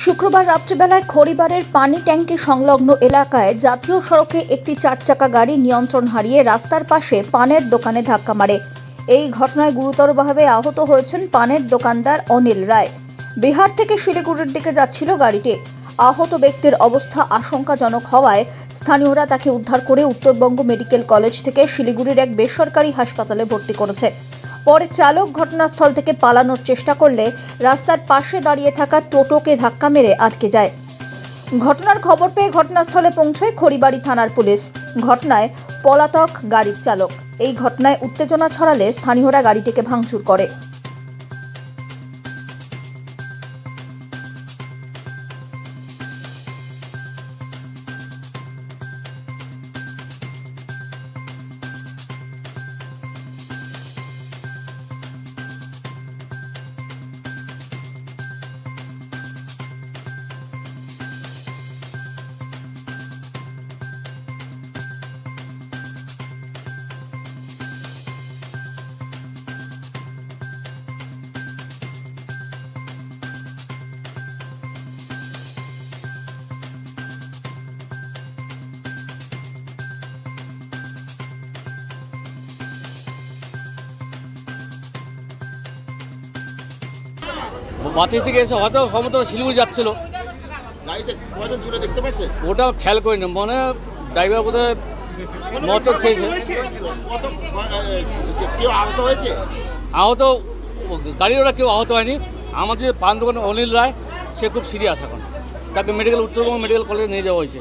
শুক্রবার রাত্রিবেলায় খড়িবারের পানি ট্যাঙ্কি সংলগ্ন এলাকায় জাতীয় সড়কে একটি চারচাকা গাড়ি নিয়ন্ত্রণ হারিয়ে রাস্তার পাশে পানের দোকানে ধাক্কা মারে। এই ঘটনায় গুরুতরভাবে আহত হয়েছেন পানের দোকানদার অনিল রায়। বিহার থেকে শিলিগুড়ির দিকে যাচ্ছিল গাড়িটি। আহত ব্যক্তির অবস্থা আশঙ্কাজনক হওয়ায় স্থানীয়রা তাকে উদ্ধার করে উত্তরবঙ্গ মেডিকেল কলেজ থেকে শিলিগুড়ির এক বেসরকারি হাসপাতালে ভর্তি করেছে। পরে চালক ঘটনাস্থল থেকে পালানোর চেষ্টা করলে রাস্তার পাশে দাঁড়িয়ে থাকা টোটোকে ধাক্কা মেরে আটকে যায়। ঘটনার খবর পেয়ে ঘটনাস্থলে পৌঁছয় খড়িবাড়ি থানার পুলিশ। ঘটনায় পলাতক গাড়ির চালক। এই ঘটনায় উত্তেজনা ছড়ালে স্থানীয়রা গাড়িটিকে ভাঙচুর করে। বাতি থেকে এসে হয়তো সম্ভবত শিলিগুড়ি যাচ্ছিল। গাড়িতে কজন ছিল দেখতে পাচ্ছেন? ওটা খেয়াল করিনি, মানে ড্রাইভার বোধহয় মদ খেয়েছে। কত কেউ আহত হয়েছে? আহত গাড়ির ওরা কেউ আহত হয়নি। আমাদের পান দোকান অনিল রায়, সে খুব সিরিয়াস এখন। তাকে উত্তরবঙ্গ মেডিকেল কলেজে নিয়ে যাওয়া হয়েছে।